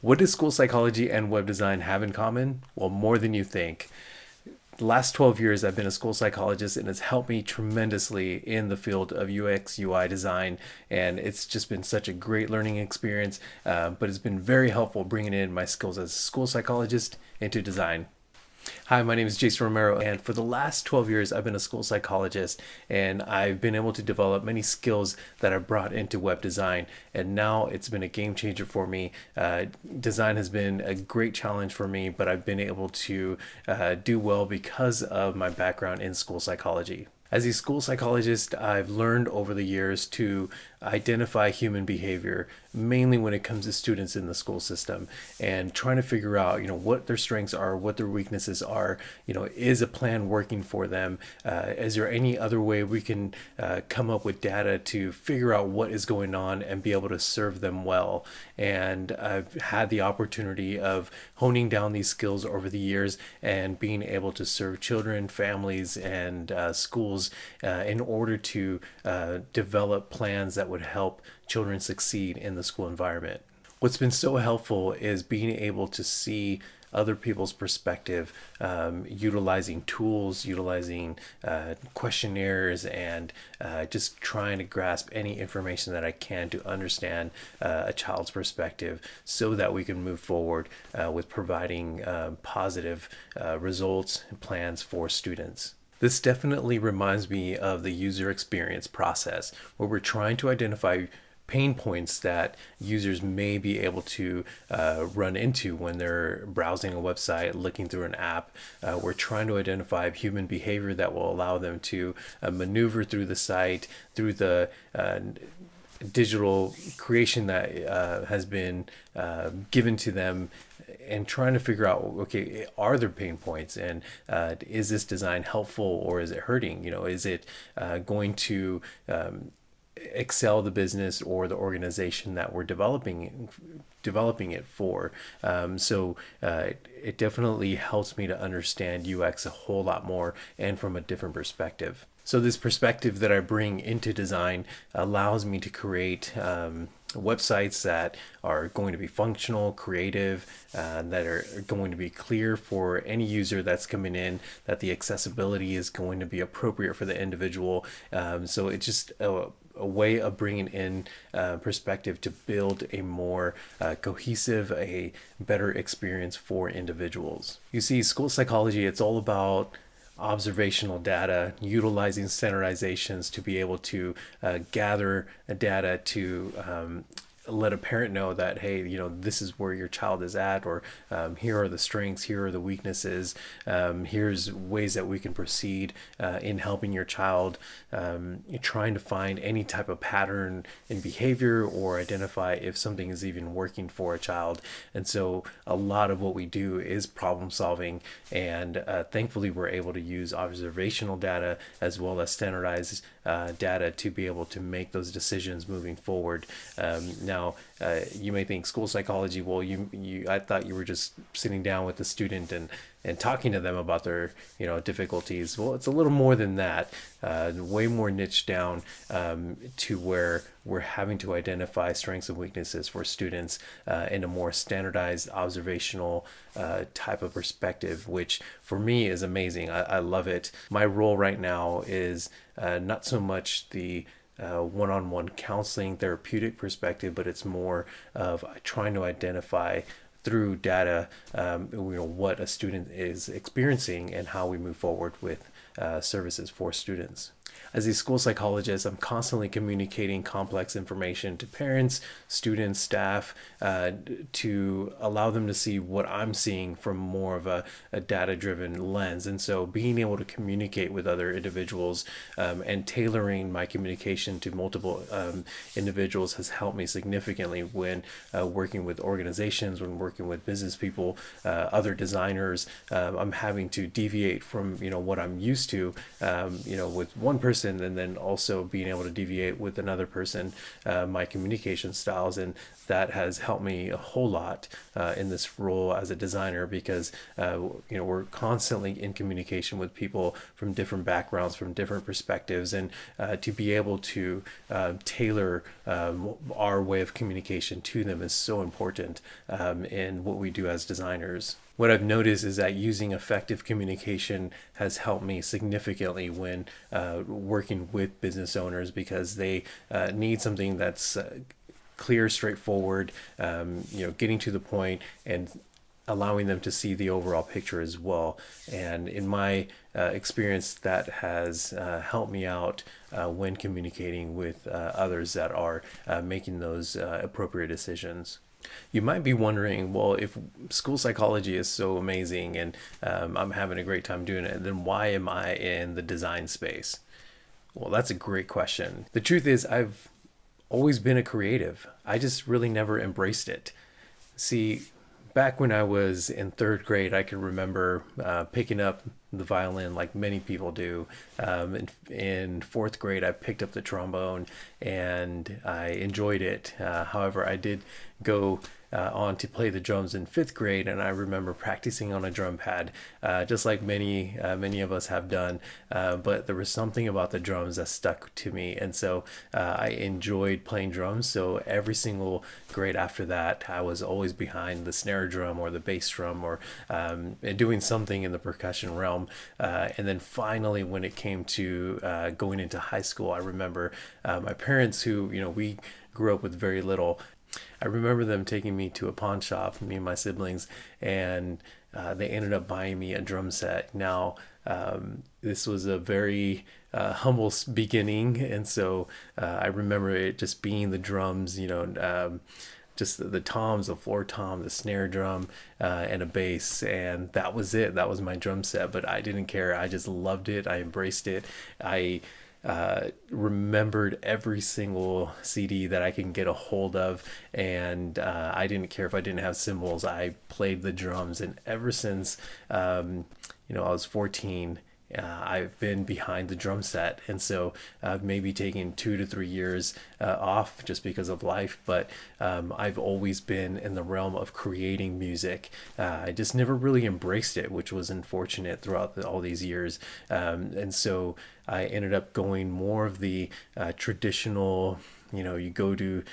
What does school psychology and web design have in common? Well, more than you think. The last 12 years, I've been a school psychologist, and it's helped me tremendously in the field of UX, UI design. And it's just been such a great learning experience, but it's been very helpful bringing in my skills as a school psychologist into design. Hi, my name is Jason Romero, and for the last 12 years, I've been a school psychologist, and I've been able to develop many skills that I've brought into web design, and now it's been a game changer for me. Design has been a great challenge for me, but I've been able to do well because of my background in school psychology. As a school psychologist, I've learned over the years to identify human behavior, mainly when it comes to students in the school system, and trying to figure out, what their strengths are, what their weaknesses are. Is a plan working for them? Is there any other way we can come up with data to figure out what is going on and be able to serve them well? And I've had the opportunity of honing down these skills over the years and being able to serve children, families, and schools in order to develop plans that would help children succeed in the school environment. What's been so helpful is being able to see other people's perspective, utilizing tools, utilizing questionnaires, and just trying to grasp any information that I can to understand a child's perspective so that we can move forward with providing positive results and plans for students. This definitely reminds me of the user experience process, where we're trying to identify pain points that users may be able to run into when they're browsing a website, looking through an app. We're trying to identify human behavior that will allow them to maneuver through the site, through the digital creation that has been given to them, and trying to figure out, okay, are there pain points, and is this design helpful or is it hurting? Is it going to excel the business or the organization that we're developing it for? So it definitely helps me to understand UX a whole lot more and from a different perspective. So this perspective that I bring into design allows me to create websites that are going to be functional, creative, that are going to be clear for any user that's coming in, that the accessibility is going to be appropriate for the individual. So it's just a way of bringing in perspective to build a more cohesive, a better experience for individuals. You see, school psychology, it's all about observational data, utilizing standardizations to be able to gather data to let a parent know that, hey, this is where your child is at, or here are the strengths, here are the weaknesses, here's ways that we can proceed in helping your child, trying to find any type of pattern in behavior or identify if something is even working for a child. And so a lot of what we do is problem solving, and thankfully we're able to use observational data as well as standardized data to be able to make those decisions moving forward. Now, you may think school psychology, well, I thought you were just sitting down with the student and talking to them about their difficulties. Well, it's a little more than that, way more niche down, to where we're having to identify strengths and weaknesses for students in a more standardized observational type of perspective, which for me is amazing. I love it. My role right now is not so much the one-on-one counseling therapeutic perspective, but it's more of trying to identify through data what a student is experiencing and how we move forward with services for students. As a school psychologist, I'm constantly communicating complex information to parents, students, staff, to allow them to see what I'm seeing from more of a data-driven lens. And so being able to communicate with other individuals and tailoring my communication to multiple individuals has helped me significantly when working with organizations, when working with business people, other designers. I'm having to deviate from what I'm used to with one person, and then also being able to deviate with another person, my communication styles. And that has helped me a whole lot in this role as a designer, because we're constantly in communication with people from different backgrounds, from different perspectives, and to be able to tailor our way of communication to them is so important in what we do as designers. What I've noticed is that using effective communication has helped me significantly when working with business owners, because they need something that's clear, straightforward, getting to the point and allowing them to see the overall picture as well. And in my experience, that has helped me out when communicating with others that are making those appropriate decisions. You might be wondering, well, if school psychology is so amazing and I'm having a great time doing it, then why am I in the design space? Well, that's a great question. The truth is, I've always been a creative. I just really never embraced it. See, back when I was in third grade, I can remember picking up the violin like many people do. In fourth grade, I picked up the trombone and I enjoyed it. However, I did go on to play the drums in fifth grade, and I remember practicing on a drum pad, just like many of us have done. But there was something about the drums that stuck to me, and so I enjoyed playing drums. So every single grade after that, I was always behind the snare drum or the bass drum, or doing something in the percussion realm. And then finally, when it came to going into high school, I remember my parents, who we grew up with very little. I remember them taking me to a pawn shop, me and my siblings, and they ended up buying me a drum set. Now, this was a very humble beginning, and so I remember it just being the drums, just the toms, the floor tom, the snare drum, and a bass, and that was it. That was my drum set, but I didn't care. I just loved it. I embraced it. I remembered every single CD that I can get a hold of, and I didn't care if I didn't have cymbals. I played the drums, and ever since I was 14, I've been behind the drum set. And so I've maybe taken 2 to 3 years off just because of life, but I've always been in the realm of creating music. I just never really embraced it, which was unfortunate throughout all these years. And so I ended up going more of the traditional, you go to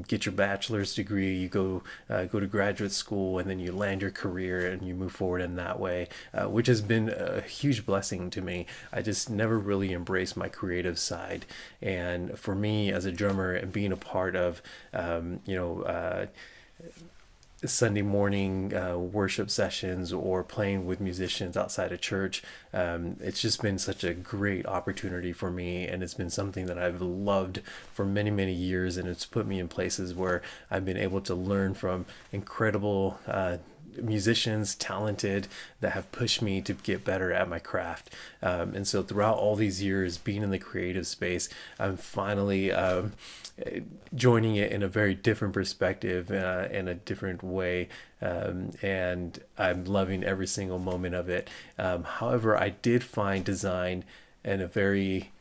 get your bachelor's degree, you go to graduate school, and then you land your career and you move forward in that way, which has been a huge blessing to me. I just never really embraced my creative side. And for me as a drummer, and being a part of, Sunday morning worship sessions, or playing with musicians outside of church, it's just been such a great opportunity for me, and it's been something that I've loved for many years, and it's put me in places where I've been able to learn from incredible musicians, talented, that have pushed me to get better at my craft. And so throughout all these years being in the creative space, I'm finally joining it in a very different perspective, in a different way, and I'm loving every single moment of it. However, I did find design in a very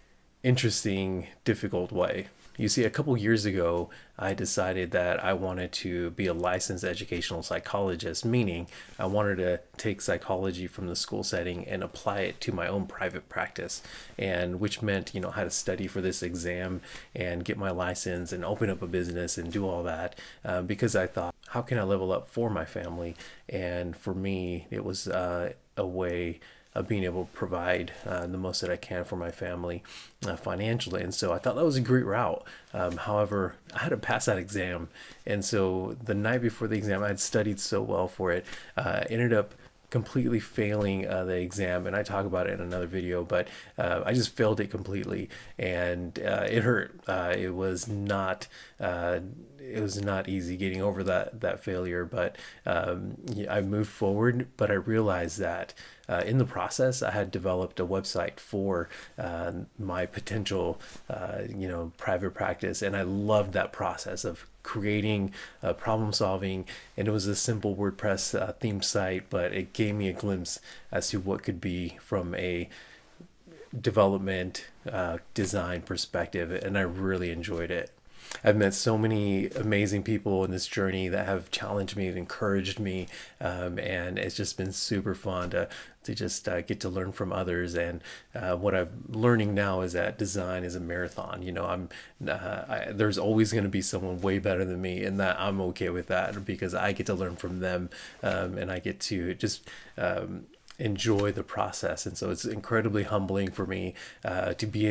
interesting, difficult way. You see, a couple years ago, I decided that I wanted to be a licensed educational psychologist, meaning I wanted to take psychology from the school setting and apply it to my own private practice, and which meant, I had to study for this exam and get my license and open up a business and do all that, because I thought, how can I level up for my family? And for me, it was a way of being able to provide the most that I can for my family financially. And so I thought that was a great route. However, I had to pass that exam. And so the night before the exam, I had studied so well for it, ended up completely failing the exam, and I talk about it in another video, but I just failed it completely, and it hurt. It was not easy getting over that failure, but I moved forward. But I realized that in the process, I had developed a website for my potential private practice, and I loved that process of creating, problem solving. And it was a simple WordPress themed site, but it gave me a glimpse as to what could be from a development, design perspective, and I really enjoyed it. I've met so many amazing people in this journey that have challenged me and encouraged me, and it's just been super fun to just get to learn from others. And what I'm learning now is that design is a marathon. You know, there's always going to be someone way better than me, and that I'm okay with that because I get to learn from them, and I get to just enjoy the process. And so it's incredibly humbling for me to be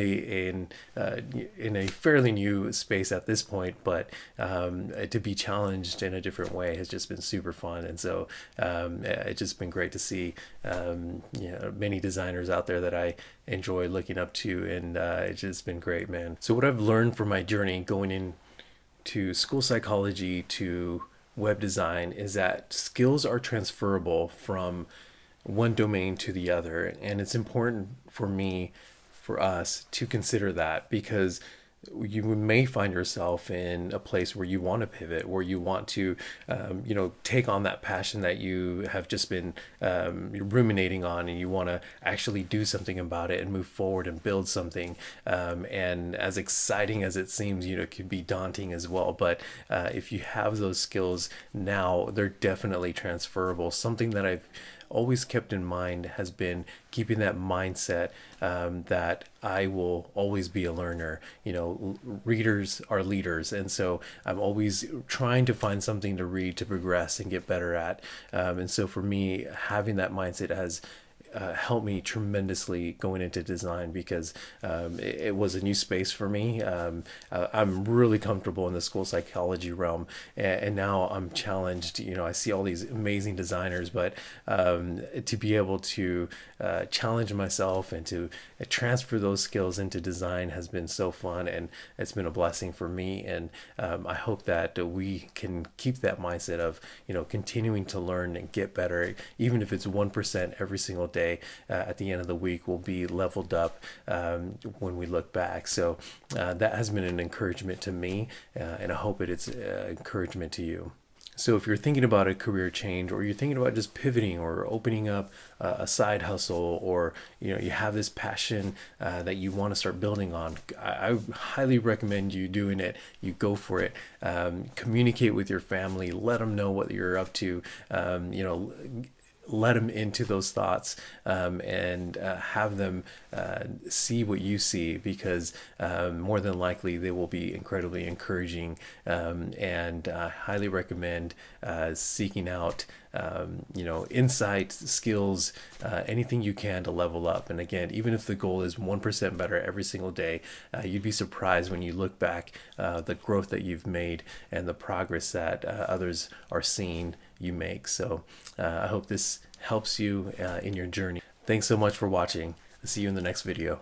in a fairly new space at this point, but to be challenged in a different way has just been super fun. And so it's just been great to see many designers out there that I enjoy looking up to, and it's just been great, man. So what I've learned from my journey going into school psychology to web design is that skills are transferable from one domain to the other. And it's important for us to consider that, because you may find yourself in a place where you want to pivot, where you want to, take on that passion that you have just been ruminating on, and you want to actually do something about it and move forward and build something. And as exciting as it seems, it can be daunting as well. But if you have those skills now, they're definitely transferable. Something that I've always kept in mind has been keeping that mindset that I will always be a learner. Readers are leaders, and so I'm always trying to find something to read to progress and get better at. And so for me, having that mindset has helped me tremendously going into design, because it was a new space for me. I'm really comfortable in the school psychology realm, and now I'm challenged. I see all these amazing designers, but to be able to challenge myself and to transfer those skills into design has been so fun, and it's been a blessing for me. And I hope that we can keep that mindset of continuing to learn and get better, even if it's 1% every single day. At the end of the week, we'll be leveled up when we look back. So that has been an encouragement to me, and I hope it's encouragement to you. So if you're thinking about a career change, or you're thinking about just pivoting or opening up a side hustle, or you have this passion that you want to start building on, I highly recommend you doing it. You go for it. Communicate with your family. Let them know what you're up to. Let them into those thoughts, and have them see what you see, because more than likely they will be incredibly encouraging. And I highly recommend seeking out insight, skills, anything you can to level up. And again, even if the goal is 1% better every single day, you'd be surprised when you look back the growth that you've made and the progress that others are seeing you make. So I hope this helps you in your journey. Thanks so much for watching. See you in the next video.